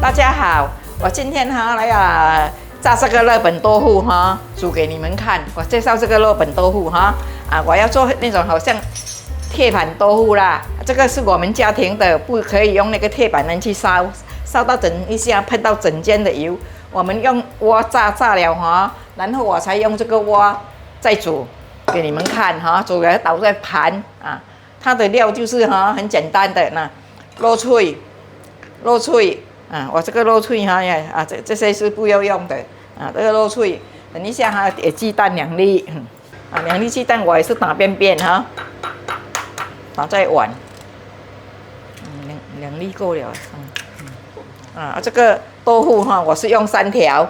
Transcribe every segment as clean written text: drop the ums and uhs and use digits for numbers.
大家好，我今天来炸这个日本豆腐煮给你们看。我介绍这个日本豆腐我要做那种好像铁板豆腐啦。这个是我们家庭的，不可以用那个铁板能去烧，烧到整一下喷到整间的油。我们用锅炸了然后我才用这个锅再煮给你们看煮给它倒在盘啊。它的料就是很简单的肉脆我这个肉脆这些是不要用的这个肉脆，等一下也鸡蛋2粒2粒鸡蛋我也是打边打在碗2粒够了这个豆腐我是用3条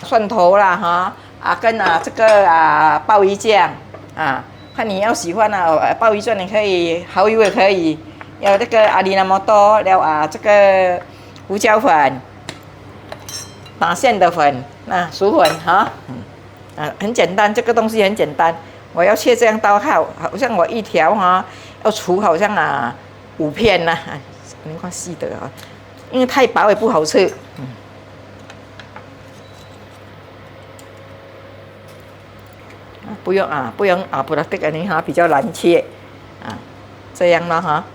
蒜头啦跟这个鲍鱼酱看你要喜欢鲍鱼酱你可以，蚝油也可以。有这个阿里那么多，了这个胡椒粉、打馅的粉、薯粉很简单，这个东西很简单。我要切这样刀好像我一条要除好像5片你看细的因为太薄也不好吃。不用不用不然这个你比较难切这样了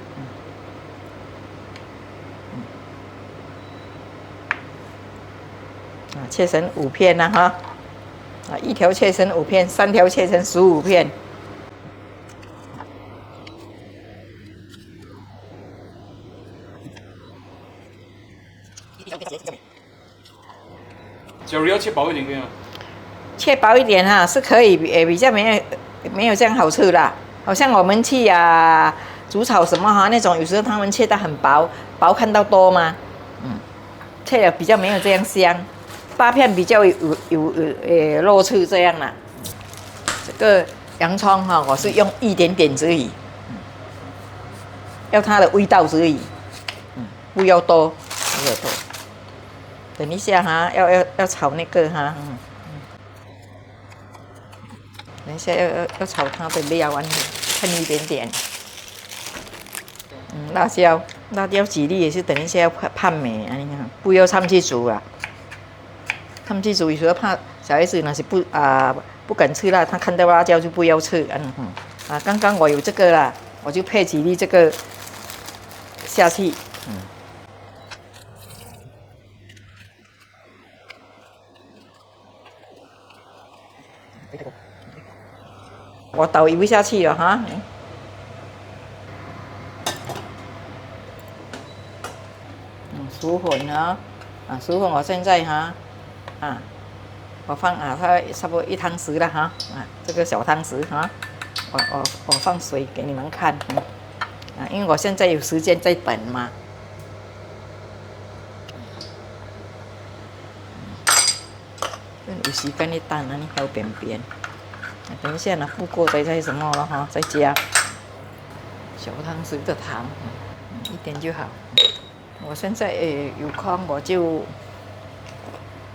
切成5片一条切成5片，3条切成15片。假如要切薄一点可以吗？切薄一点是可以，比较没有这样好吃啦。好像我们去煮炒什么那种，有时候他们切得很薄，看到多吗？切的比较没有这样香。8片比较有肉脆这样啦。这个洋葱我是用一点点而已，要它的味道而已，不要多，不要多。等一下要炒那个等一下要炒它的料喷一点点。辣椒几粒也是等一下要判美你看，不要参去煮参去煮有时候怕小孩子那是不敢吃辣，他看到辣椒就不要吃刚刚我有这个啦，我就配几粒这个下去我倒油下去了薯粉薯粉我现在我放它差不多1汤匙了这个小汤匙我放水给你们看因为我现在有时间在等嘛。有时间你等你还有边等一下不够再什么了再加小汤匙的糖一点就好。我现在有空我就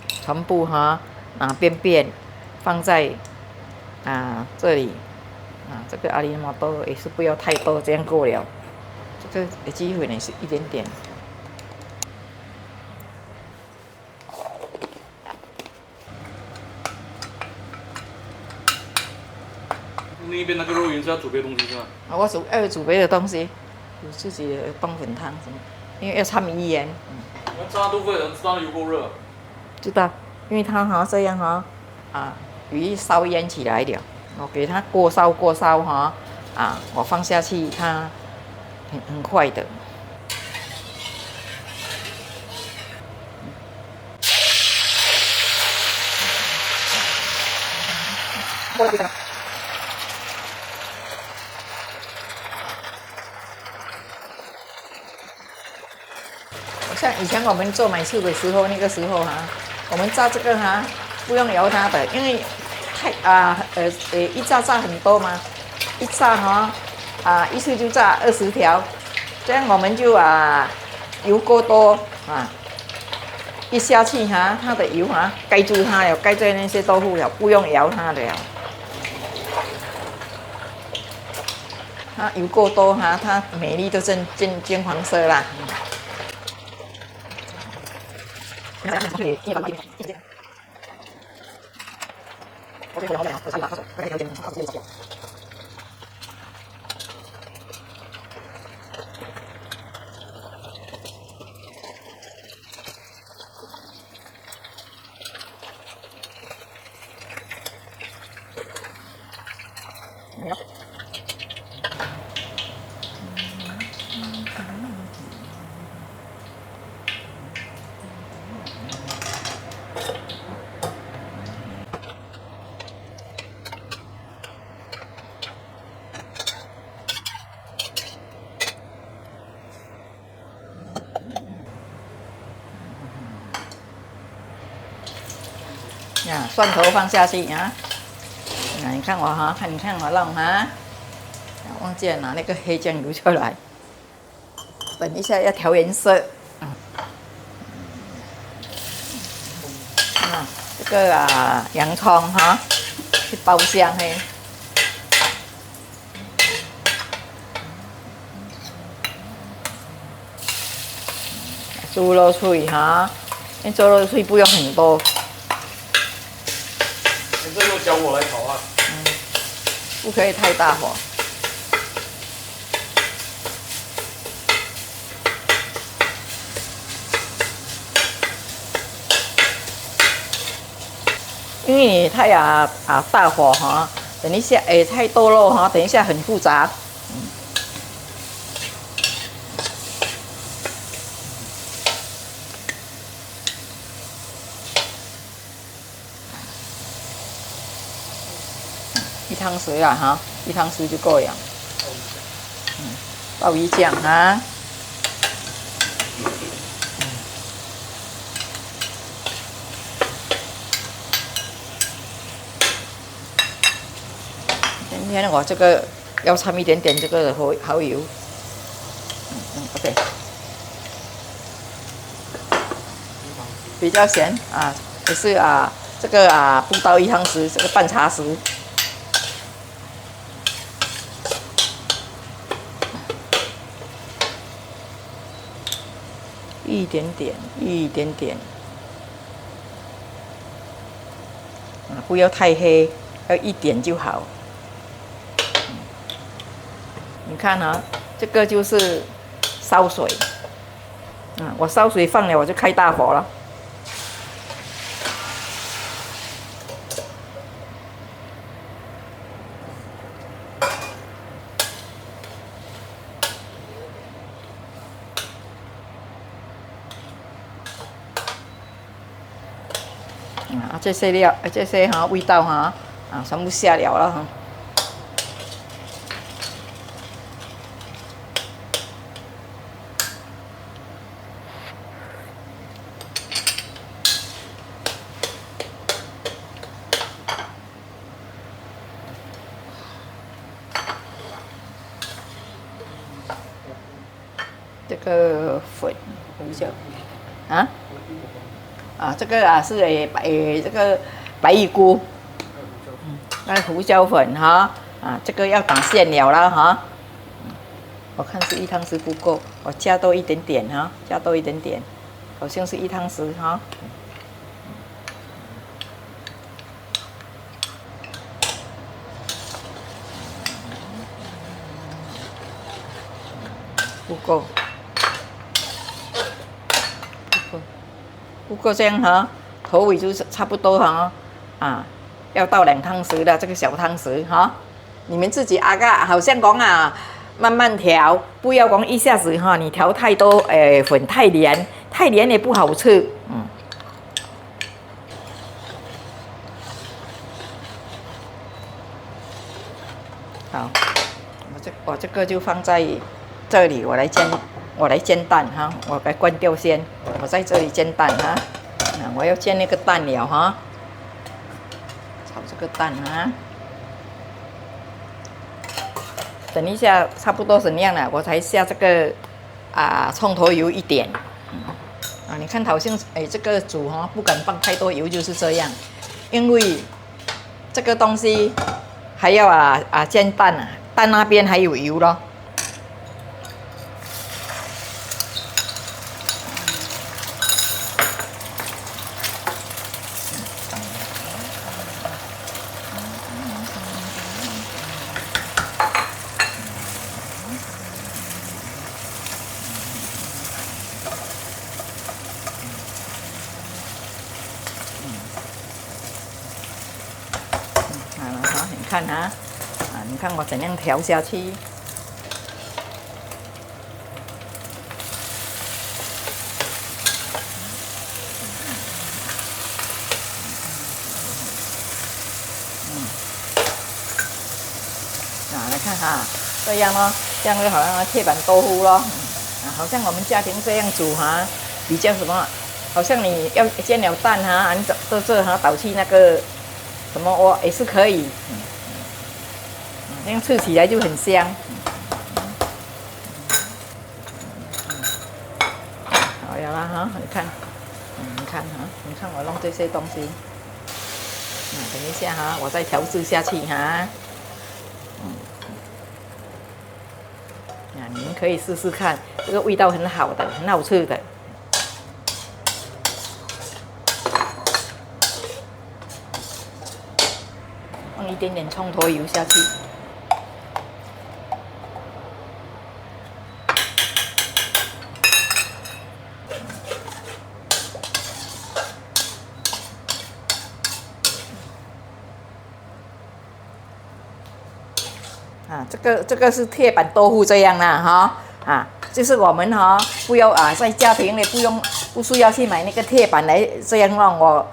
全部拿边放在这里这个阿里那么多也是不要太多，这样够了。这个鸡粉也是一点点。另一边那个肉圆是要煮别的东西是吧？我煮别的东西，有自己的冬粉汤什么，因为要掺米盐。那炸豆腐的人知道油够热？知道，因为它这样鱼烧烟起来了，我给它过烧我放下去它很快的。像以前我们做买醋的时候，那个时候我们炸这个不用摇它的，因为一炸很多嘛，一炸一次就炸20条，这样我们就油够多一下去它的油盖住它了，盖在那些豆腐了，不用摇它的了。油够多它美丽都金黄色啦。蒜头放下去啊！你看我哈，你看我弄哈，忘记了拿那个黑酱油出来，等一下要调颜色。这个洋葱哈，去爆香嘿。猪肉碎哈，那猪肉碎不用很多。你这又教我来炒啊？不可以太大火。因为你太大火哈，等一下太多肉哈，等一下很复杂。1汤匙啦哈，1汤匙就够了。鲍鱼酱哈。今天我这个要掺一点点这个蚝油。OK。比较咸啊，也是这个不到1汤匙，这个半茶匙。一点点，不要太黑，要一点就好。你看啊，这个就是烧水，我烧水放了，我就开大火了。这些料，这些味道全部下了了哈。这个粉胡椒这个是这个白玉菇，那胡椒粉哈这个要打馅了啦哈。我看是1汤匙不够，我加多一点点哈，加多一点点，好像是1汤匙哈。不够。不过这样哈，口味就是差不多哈，要到2汤匙的这个小汤匙哈，你们自己好像讲慢慢调，不要讲一下子哈，你调太多粉太黏，太黏也不好吃，好，我这个就放在这里，我来煎蛋哈，我该关掉先。我在这里煎蛋哈，我要煎那个蛋了哈，炒这个蛋哈。等一下差不多怎样了，我才下这个葱头油一点。你看好像这个煮哈，不敢放太多油就是这样，因为这个东西还要煎蛋蛋那边还有油咯。看哈，你看我怎样调下去。来看哈，这样咯，这样就好像铁板豆腐咯，好像我们家庭这样煮哈，比较什么，好像你要煎了蛋哈，你这哈倒去那个什么锅也是可以，这样吃起来就很香。好了啦哈，你看，你看哈，你看我弄这些东西，等一下哈，我再调制下去哈。你们可以试试看，这个味道很好的，很好吃的。放一点点葱头油下去。这个是铁板豆腐这样啦哈就是我们哈不要在家庭里不需要去买那个铁板来这样弄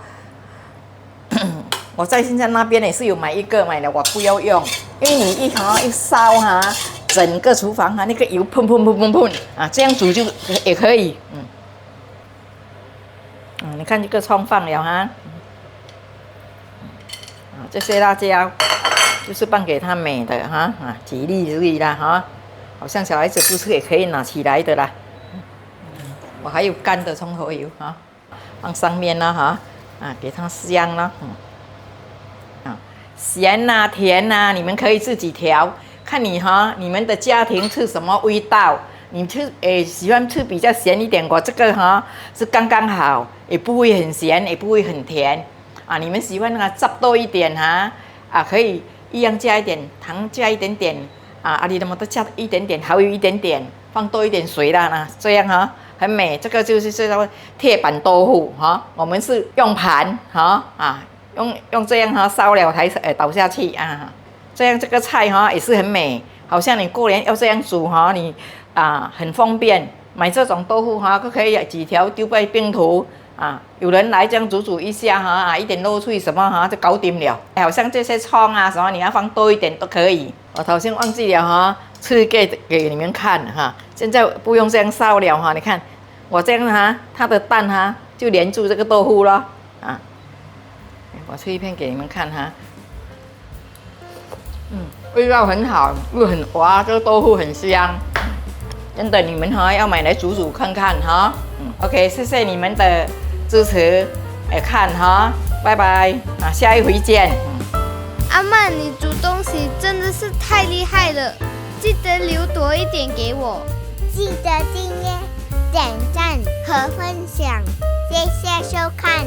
我在现在那边也是有买了我不要用，因为你一烧哈，整个厨房哈那个油喷这样煮就也可以你看这个葱放了哈这些辣椒。就是拌给它美的哈几粒而已啦哈，好像小孩子不吃也可以拿起来的啦。我还有干的葱头油哈，放上面啦哈给它香啦咸呐甜呐，你们可以自己调，看你你们的家庭吃什么味道，你喜欢吃比较咸一点，我这个是刚刚好，也不会很咸，也不会很甜你们喜欢汁多一点可以。一样加一点糖，加一点点你那么都加一点点蚝油一点点，放多一点水啦这样很美。这个就是叫铁板豆腐我们是用盘用这样烧了才倒下去这样这个菜也是很美，好像你过年要这样煮你很方便，买这种豆腐都可以几条丢在冰图。有人来这样煮一下一点肉碎什么就搞定了。好像这些葱什么你要放多一点都可以。我头先忘记了吃给你们看现在不用这样烧了你看我这样它的蛋就连住这个豆腐了我吃一片给你们看味道很好，又很滑，这个豆腐很香，真的你们要买来煮看看OK， 谢谢你们的支持看拜拜下一回见。阿曼，你煮东西真的是太厉害了，记得留多一点给我，记得订阅、点赞和分享，谢谢收看。